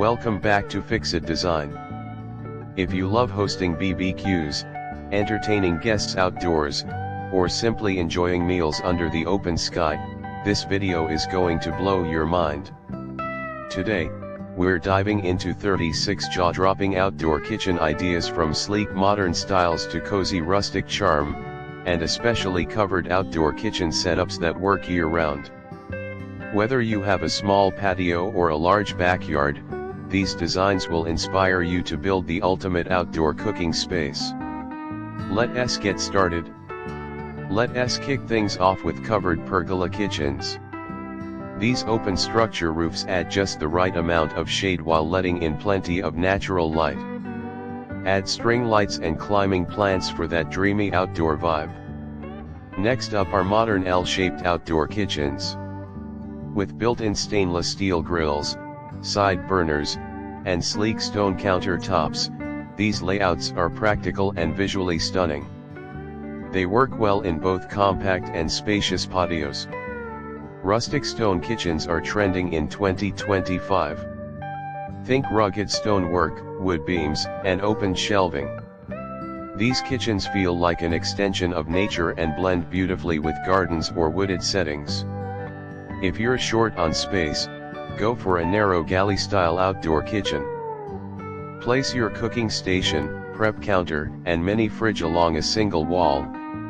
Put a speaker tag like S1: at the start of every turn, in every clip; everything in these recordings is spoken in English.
S1: Welcome back to Fix It Design. If you love hosting BBQs, entertaining guests outdoors, or simply enjoying meals under the open sky, this video is going to blow your mind. Today, we're diving into 36 jaw-dropping outdoor kitchen ideas from sleek modern styles to cozy rustic charm, and especially covered outdoor kitchen setups that work year-round. Whether you have a small patio or a large backyard, these designs will inspire you to build the ultimate outdoor cooking space. Let's get started. Let's kick things off with covered pergola kitchens. These open structure roofs add just the right amount of shade while letting in plenty of natural light. Add string lights and climbing plants for that dreamy outdoor vibe. Next up are modern L-shaped outdoor kitchens. With built-in stainless steel grills, side burners, and sleek stone countertops, these layouts are practical and visually stunning. They work well in both compact and spacious patios. Rustic stone kitchens are trending in 2025. Think rugged stonework, wood beams, and open shelving. These kitchens feel like an extension of nature and blend beautifully with gardens or wooded settings. If you're short on space, go for a narrow galley-style outdoor kitchen. Place your cooking station, prep counter, and mini fridge along a single wall,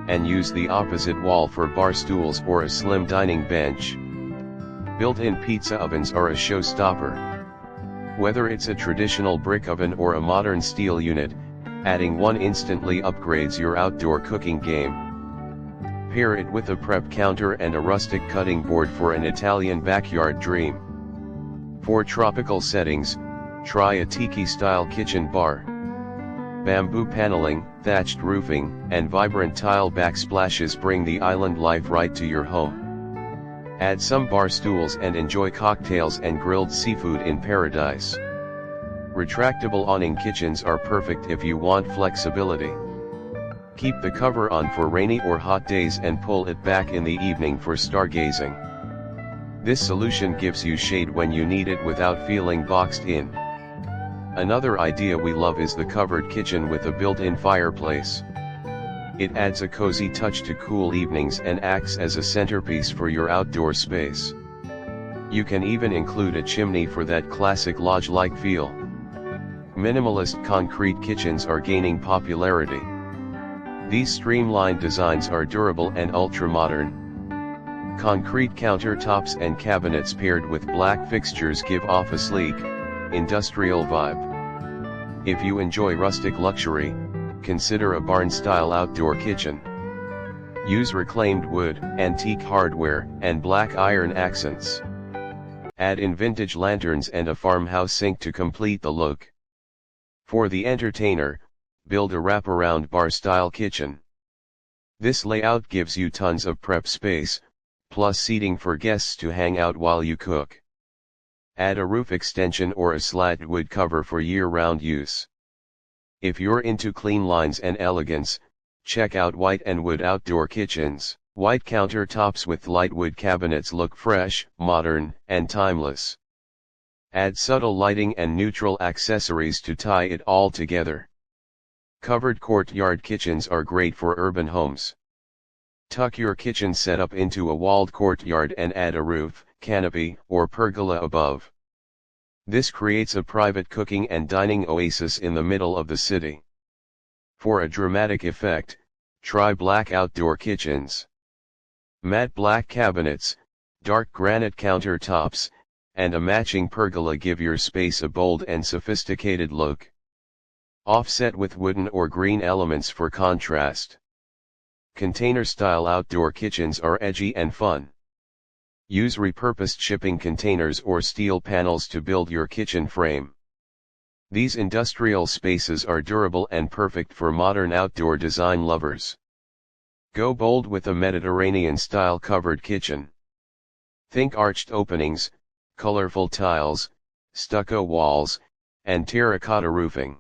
S1: and use the opposite wall for bar stools or a slim dining bench. Built-in pizza ovens are a showstopper. Whether it's a traditional brick oven or a modern steel unit, adding one instantly upgrades your outdoor cooking game. Pair it with a prep counter and a rustic cutting board for an Italian backyard dream. For tropical settings, try a tiki-style kitchen bar. Bamboo paneling, thatched roofing, and vibrant tile backsplashes bring the island life right to your home. Add some bar stools and enjoy cocktails and grilled seafood in paradise. Retractable awning kitchens are perfect if you want flexibility. Keep the cover on for rainy or hot days and pull it back in the evening for stargazing. This solution gives you shade when you need it without feeling boxed in. Another idea we love is the covered kitchen with a built-in fireplace. It adds a cozy touch to cool evenings and acts as a centerpiece for your outdoor space. You can even include a chimney for that classic lodge-like feel. Minimalist concrete kitchens are gaining popularity. These streamlined designs are durable and ultra-modern. Concrete countertops and cabinets paired with black fixtures give off a sleek, industrial vibe. If you enjoy rustic luxury, consider a barn-style outdoor kitchen. Use reclaimed wood, antique hardware, and black iron accents. Add in vintage lanterns and a farmhouse sink to complete the look. For the entertainer, build a wraparound bar-style kitchen. This layout gives you tons of prep space, plus seating for guests to hang out while you cook. Add a roof extension or a slat wood cover for year-round use. If you're into clean lines and elegance, check out white and wood outdoor kitchens. White countertops with light wood cabinets look fresh, modern, and timeless. Add subtle lighting and neutral accessories to tie it all together. Covered courtyard kitchens are great for urban homes. Tuck your kitchen setup into a walled courtyard and add a roof, canopy, or pergola above. This creates a private cooking and dining oasis in the middle of the city. For a dramatic effect, try black outdoor kitchens. Matte black cabinets, dark granite countertops, and a matching pergola give your space a bold and sophisticated look. Offset with wooden or green elements for contrast. Container-style outdoor kitchens are edgy and fun. Use repurposed shipping containers or steel panels to build your kitchen frame. These industrial spaces are durable and perfect for modern outdoor design lovers. Go bold with a Mediterranean-style covered kitchen. Think arched openings, colorful tiles, stucco walls, and terracotta roofing.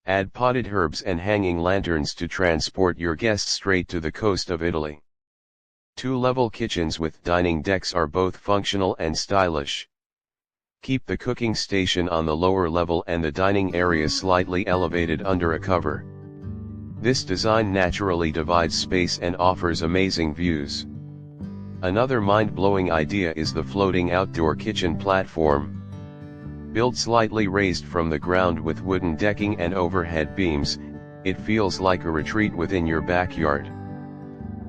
S1: Add potted herbs and hanging lanterns to transport your guests straight to the coast of Italy. Two-level kitchens with dining decks are both functional and stylish. Keep the cooking station on the lower level and the dining area slightly elevated under a cover. This design naturally divides space and offers amazing views. Another mind-blowing idea is the floating outdoor kitchen platform. Built slightly raised from the ground with wooden decking and overhead beams, it feels like a retreat within your backyard.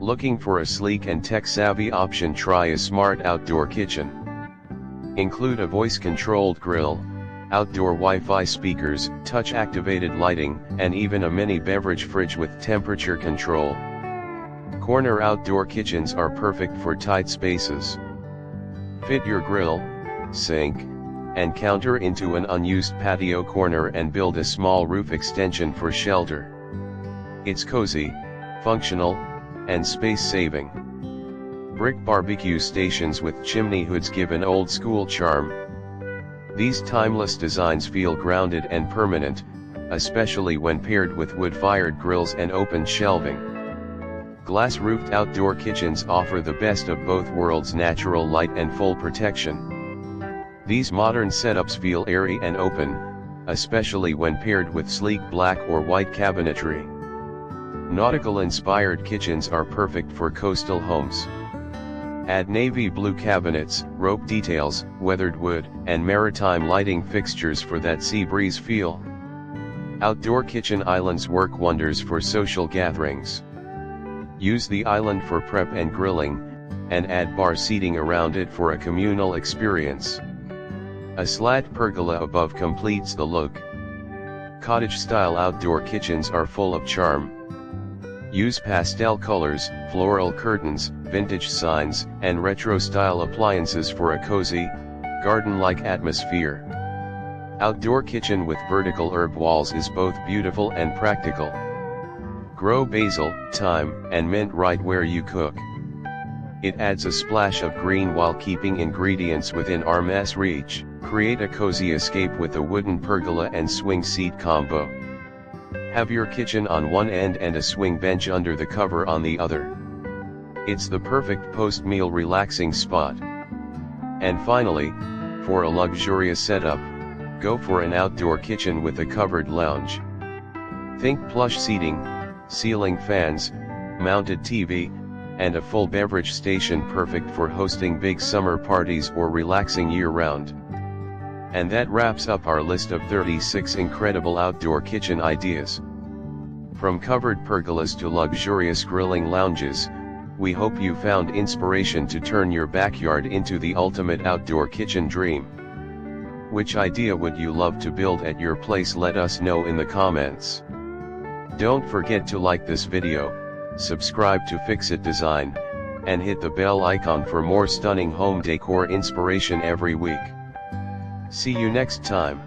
S1: Looking for a sleek and tech-savvy option? Try a smart outdoor kitchen. Include a voice-controlled grill, outdoor Wi-Fi speakers, touch-activated lighting, and even a mini beverage fridge with temperature control. Corner outdoor kitchens are perfect for tight spaces. Fit your grill, sink, and counter into an unused patio corner and build a small roof extension for shelter. It's cozy, functional, and space-saving. Brick barbecue stations with chimney hoods give an old-school charm. These timeless designs feel grounded and permanent, especially when paired with wood-fired grills and open shelving. Glass-roofed outdoor kitchens offer the best of both worlds: natural light and full protection. These modern setups feel airy and open, especially when paired with sleek black or white cabinetry. Nautical-inspired kitchens are perfect for coastal homes. Add navy blue cabinets, rope details, weathered wood, and maritime lighting fixtures for that sea breeze feel. Outdoor kitchen islands work wonders for social gatherings. Use the island for prep and grilling, and add bar seating around it for a communal experience. A slat pergola above completes the look. Cottage-style outdoor kitchens are full of charm. Use pastel colors, floral curtains, vintage signs, and retro-style appliances for a cozy, garden-like atmosphere. Outdoor kitchen with vertical herb walls is both beautiful and practical. Grow basil, thyme, and mint right where you cook. It adds a splash of green while keeping ingredients within arm's reach. Create a cozy escape with a wooden pergola and swing seat combo. Have your kitchen on one end and a swing bench under the cover on the other. It's the perfect post-meal relaxing spot. And finally, for a luxurious setup, go for an outdoor kitchen with a covered lounge. Think plush seating, ceiling fans, mounted TV, and a full beverage station, perfect for hosting big summer parties or relaxing year-round. And that wraps up our list of 36 incredible outdoor kitchen ideas. From covered pergolas to luxurious grilling lounges, we hope you found inspiration to turn your backyard into the ultimate outdoor kitchen dream. Which idea would you love to build at your place? Let us know in the comments. Don't forget to like this video, subscribe to Fix It Design, and hit the bell icon for more stunning home decor inspiration every week. See you next time.